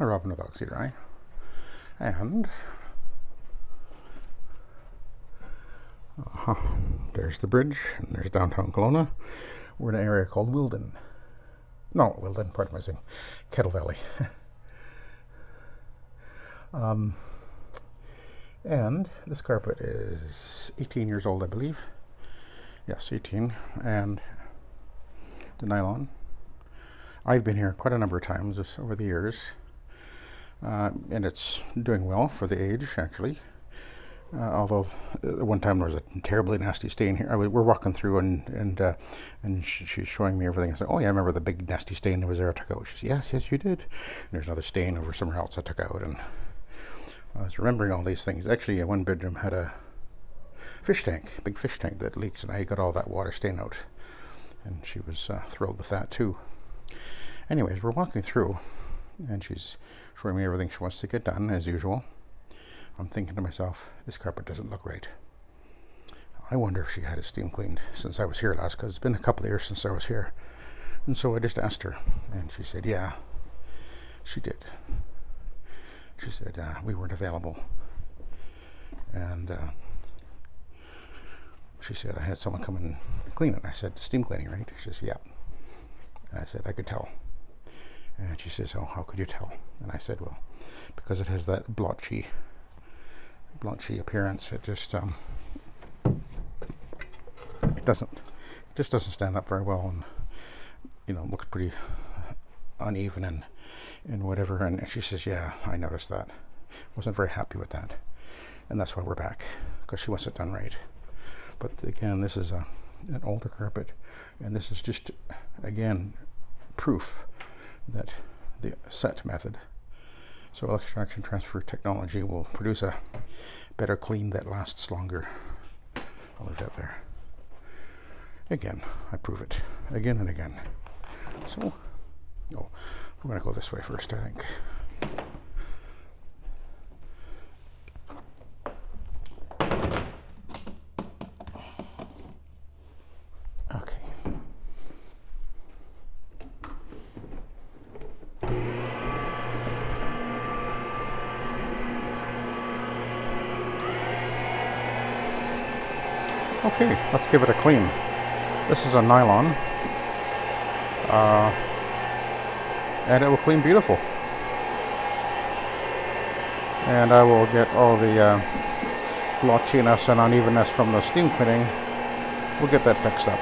Robin with Oxy-Dry, and there's the bridge, and there's downtown Kelowna. We're in an area called Wilden. No, Wilden, pardon my saying, Kettle Valley. And this carpet is 18 years old, I believe. Yes, 18, and the nylon. I've been here quite a number of times over the years, and it's doing well for the age, actually. Although one time there was a terribly nasty stain here. We're walking through, and she's showing me everything. I said, "Oh yeah, I remember the big nasty stain that was there. I took out." She said, "Yes, you did." And there's another stain over somewhere else I took out, and I was remembering all these things. Actually, one bedroom had a fish tank, big fish tank that leaked, and I got all that water stain out, and she was thrilled with that too. Anyways, we're walking through, and she's showing me everything she wants to get done, as usual. I'm thinking to myself, this carpet doesn't look right. I wonder if she had it steam cleaned since I was here last, because it's been a couple of years since I was here. And so I just asked her, and she said, yeah, she did. She said, we weren't available. And she said, I had someone come and clean it. I said, steam cleaning, right? She says, yeah. And I said, I could tell. And she says, oh, how could you tell? And I said, well, because it has that blotchy appearance. It just doesn't stand up very well, and looks pretty uneven and whatever. And she says, yeah, I noticed that. Wasn't very happy with that, and that's why we're back, because she wants it done right. But again, this is an older carpet, and this is just, again, proof that the SETT method, soil extraction transfer technology, will produce a better clean that lasts longer. I'll leave that there. Again, I prove it again and again. So, we're going to go this way first, I think. Okay. Okay, let's give it a clean. This is a nylon, and it will clean beautiful. And I will get all the blotchiness and unevenness from the steam cleaning. We'll get that fixed up.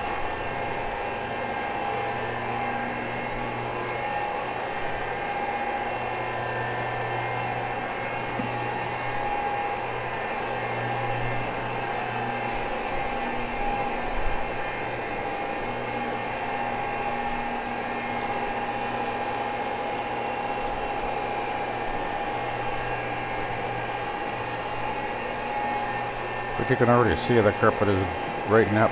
But you can already see the carpet is brightening up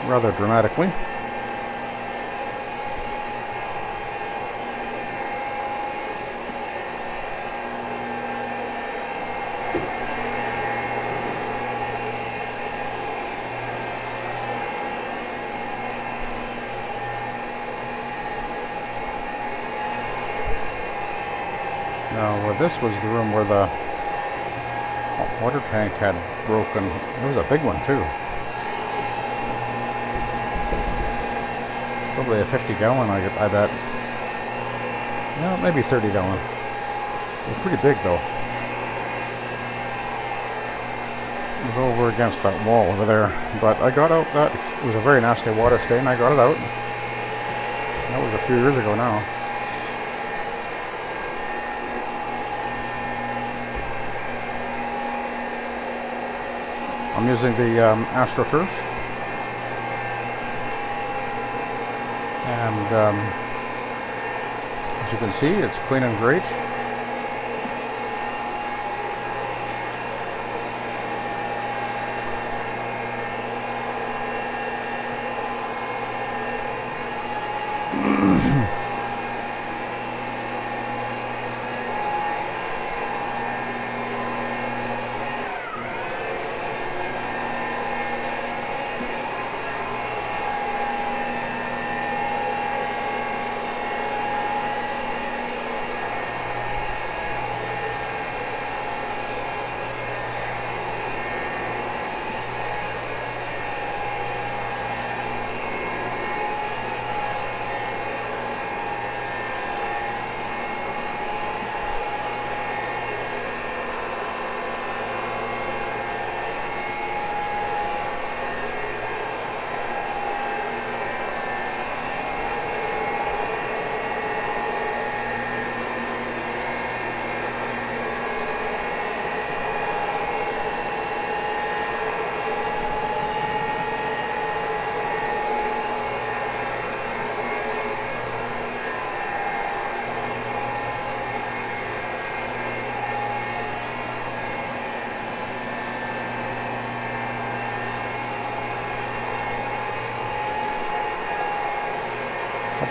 rather dramatically. Now, this was the room where the water tank had broken. It was a big one too. Probably a 50-gallon, I bet. Yeah, maybe 30-gallon. It was pretty big though. It was over against that wall over there. But I got out that. It was a very nasty water stain. I got it out. That was a few years ago now. I'm using the AstroTurf, and as you can see, it's clean and great.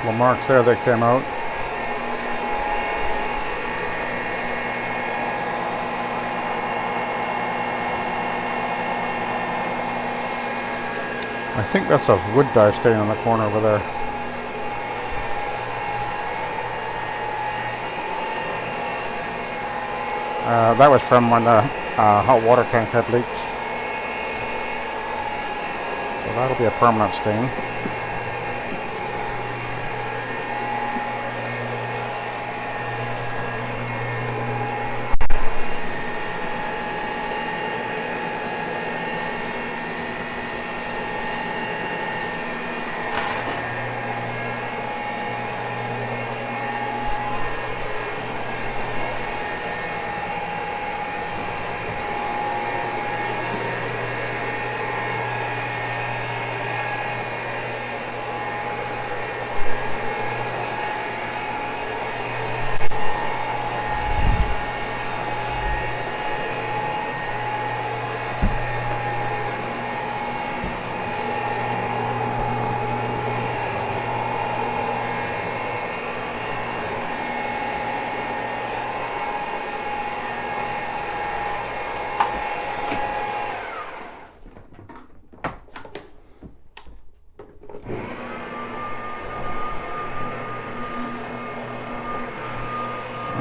couple of marks there that came out. I think that's a wood dye stain on the corner over there. That was from when the hot water tank had leaked. So that'll be a permanent stain.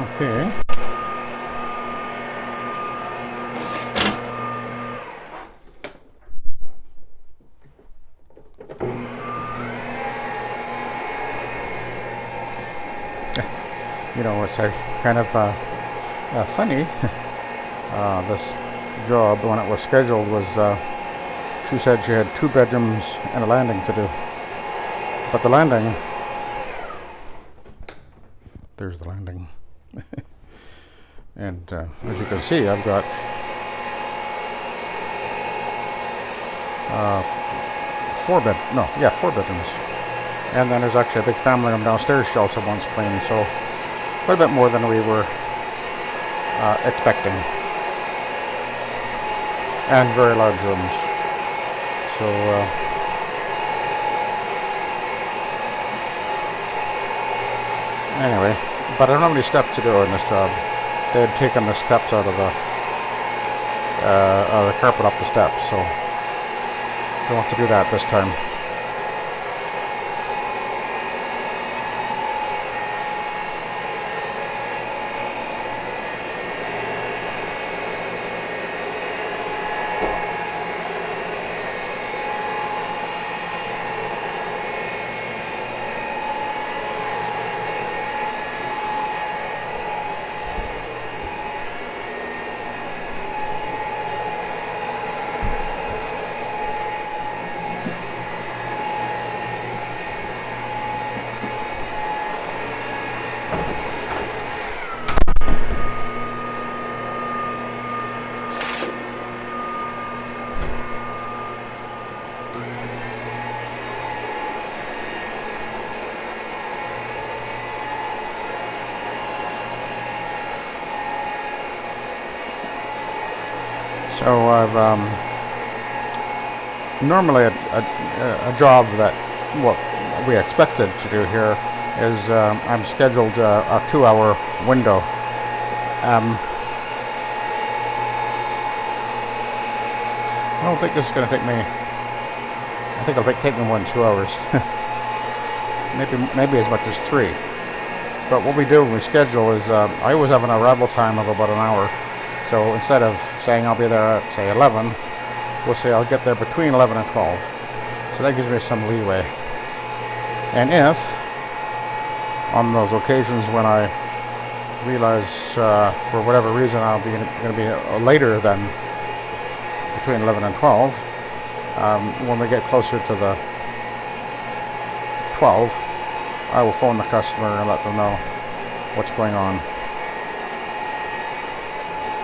Okay. You know, it's kind of funny. This job, when it was scheduled, was she said she had 2 bedrooms and a landing to do. But the landing, there's the landing. And as you can see, I've got 4 bedrooms. And then there's actually a big family room downstairs she also wants cleaned, so quite a bit more than we were expecting. And very large rooms. So anyway, but I don't have any steps to do in this job. They had taken the steps out of the carpet off the steps, so don't have to do that this time. So I've normally a job that what we expected to do here is I'm scheduled a 2-hour window. I don't think this is going to take me. I think it'll take me more than 2 hours. maybe as much as 3. But what we do when we schedule is I always have an arrival time of about an hour. So instead of saying I'll be there at, say, 11, we'll say I'll get there between 11 and 12. So that gives me some leeway. And if, on those occasions when I realize for whatever reason I'll be going to be later than between 11 and 12, when we get closer to the 12, I will phone the customer and let them know what's going on.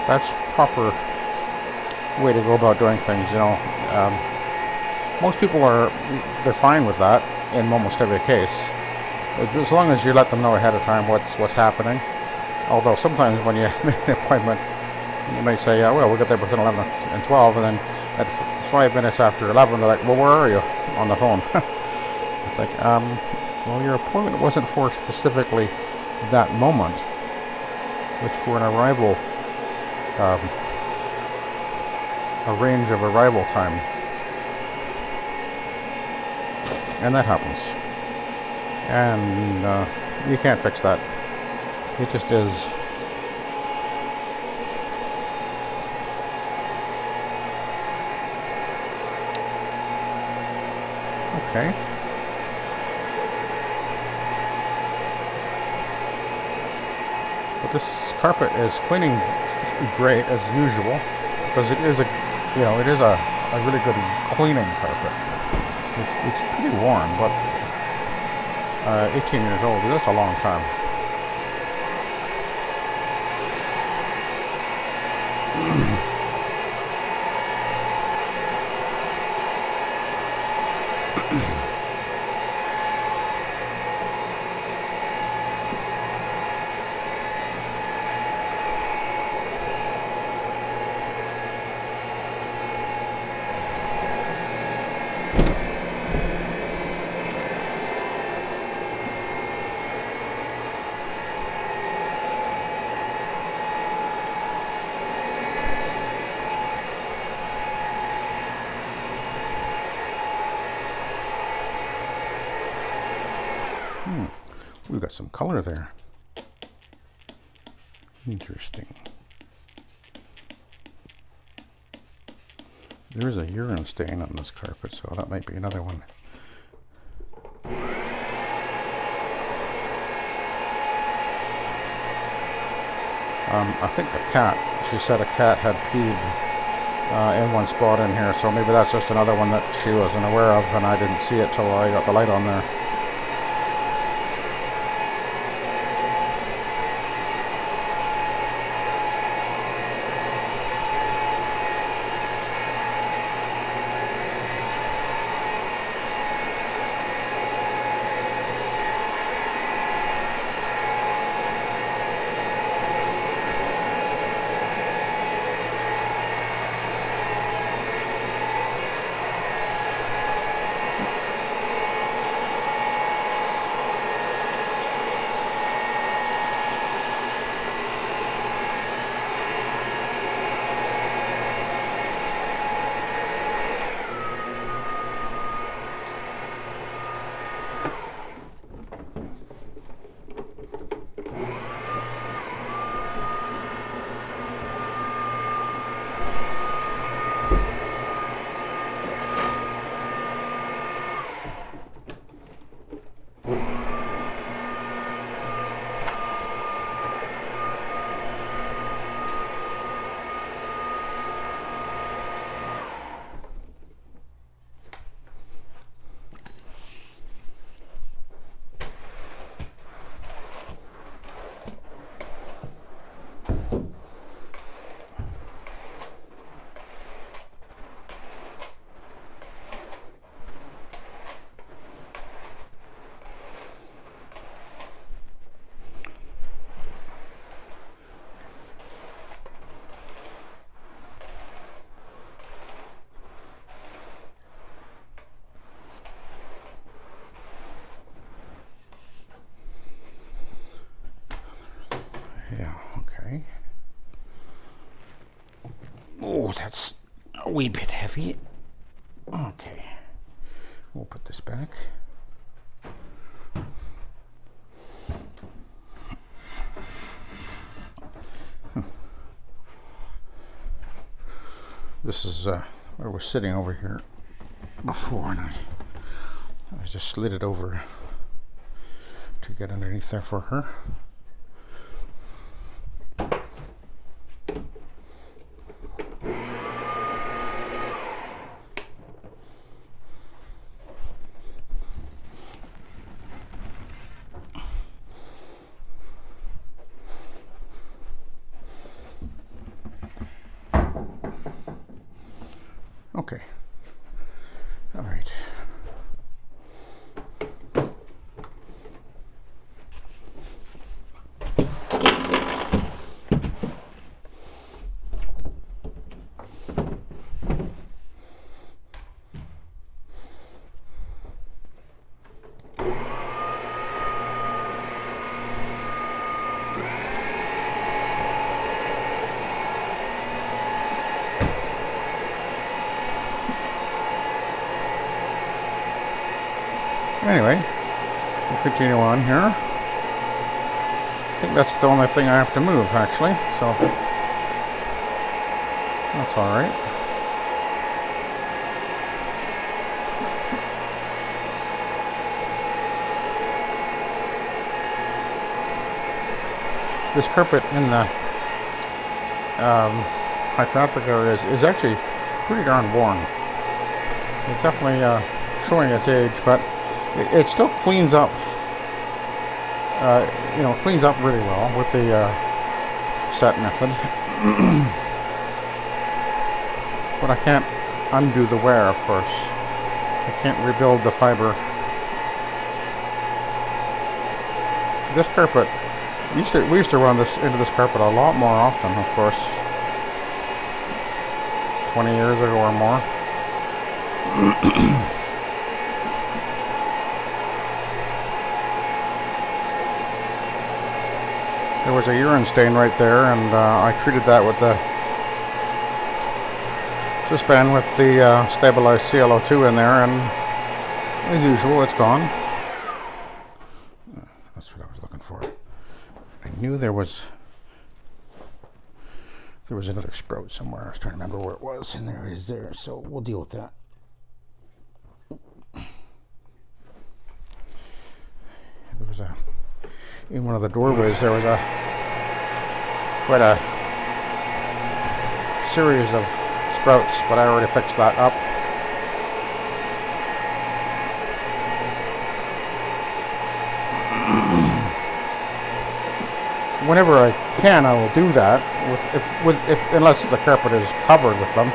That's proper way to go about doing things, you know. Most people they're fine with that in almost every case, as long as you let them know ahead of time what's happening. Although sometimes when you make an appointment, you may say, well, we'll get there between 11 and 12, and then at 5 minutes after 11, they're like, well, where are you? On the phone. It's like, Well, your appointment wasn't for specifically that moment. It's for an arrival, a range of arrival time. And that happens. And you can't fix that. It just is. Okay. But this carpet is cleaning great as usual, because it is a really good cleaning carpet. It's pretty worn, but 18 years old, that's a long time. We've got some color there. Interesting. There's a urine stain on this carpet, so that might be another one. I think the cat, she said a cat had peed in one spot in here, so maybe that's just another one that she wasn't aware of, and I didn't see it till I got the light on there. Yeah, okay. Oh, that's a wee bit heavy. Okay. We'll put this back. This is where we're sitting over here before, and I just slid it over to get underneath there for her. Okay. All right. Anyway, we'll continue on here. I think that's the only thing I have to move, actually, so that's all right. This carpet in the high traffic areas is actually pretty darn worn. It's definitely showing its age, but it still cleans up. Cleans up really well with the SETT method. But I can't undo the wear, of course. I can't rebuild the fiber. This carpet, we used to run into this carpet a lot more often, of course. 20 years ago or more. There was a urine stain right there, and I treated that with the suspend with the stabilized ClO2 in there, and as usual, it's gone. That's what I was looking for. I knew there was another sprout somewhere. I was trying to remember where it was, and there it is there, so we'll deal with that. There was in one of the doorways, there was quite a series of sprouts, but I already fixed that up. Whenever I can, I will do that, unless the carpet is covered with them.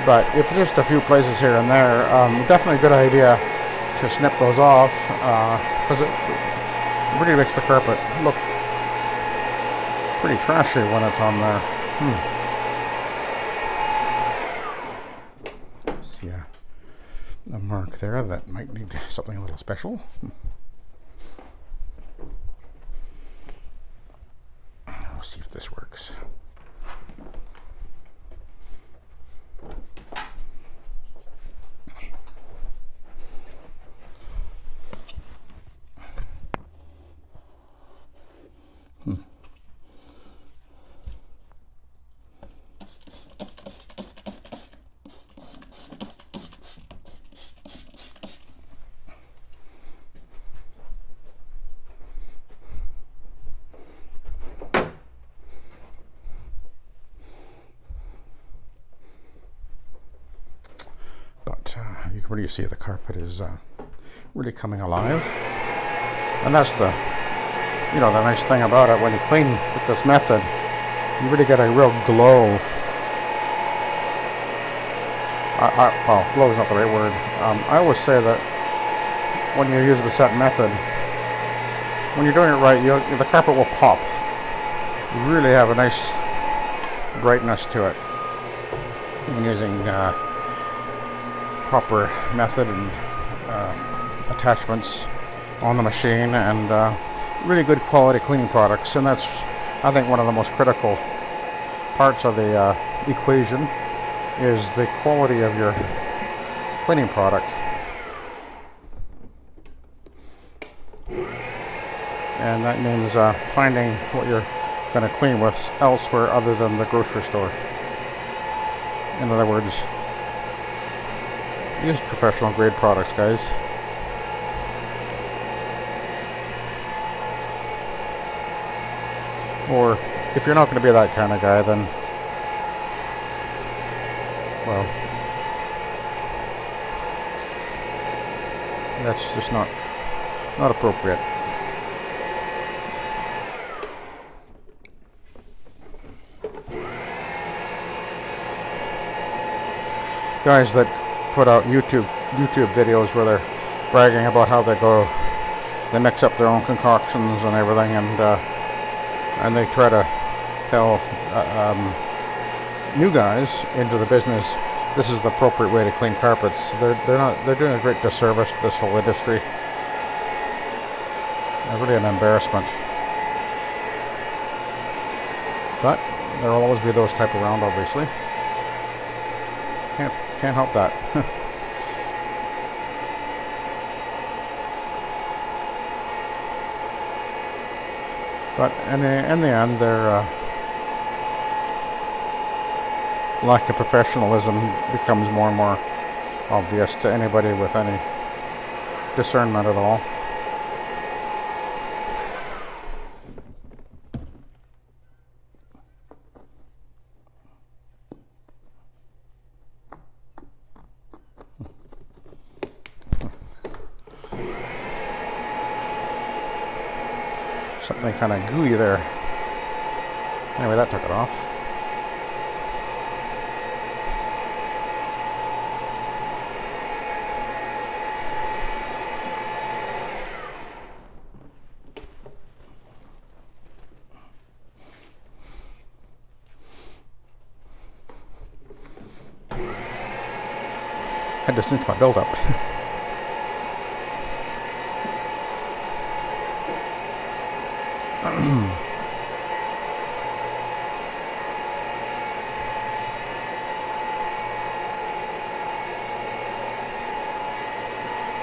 But if just a few places here and there, definitely a good idea to snip those off, because it really makes the carpet look pretty trashy when it's on there. See a mark there that might need something a little special. We'll see if this works. You can really see the carpet is really coming alive, and that's the nice thing about it. When you clean with this method, you really get a real glow. Well, glow is not the right word. I always say that when you use the SETT method, when you're doing it right, the carpet will pop. You really have a nice brightness to it when using proper method and attachments on the machine, and really good quality cleaning products. And that's, I think, one of the most critical parts of the equation is the quality of your cleaning product. And that means finding what you're going to clean with elsewhere other than the grocery store. In other words, use professional grade products, guys. Or if you're not going to be that kind of guy, then, well, that's just not appropriate. Guys that put out YouTube videos where they're bragging about how they mix up their own concoctions and everything, and they try to tell new guys into the business this is the appropriate way to clean carpets. They're doing a great disservice to this whole industry. They're really an embarrassment. But there will always be those type around, obviously. Can't help that. But in the end, their lack of professionalism becomes more and more obvious to anybody with any discernment at all. Something kind of gooey there. Anyway, that took it off. Had to cinch my build up.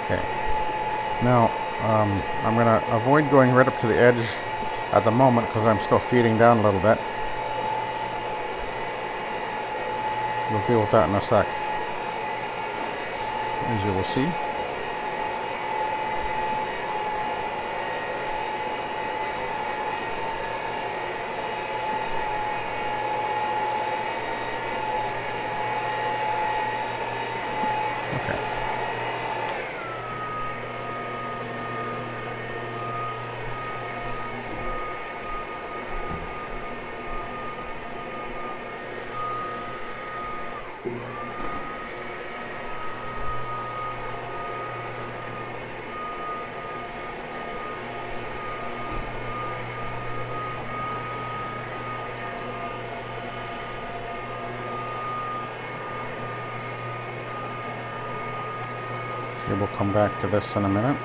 Okay. Now, I'm going to avoid going right up to the edge at the moment because I'm still feeding down a little bit. We'll deal with that in a sec, as you will see. Okay. Okay, we'll come back to this in a minute.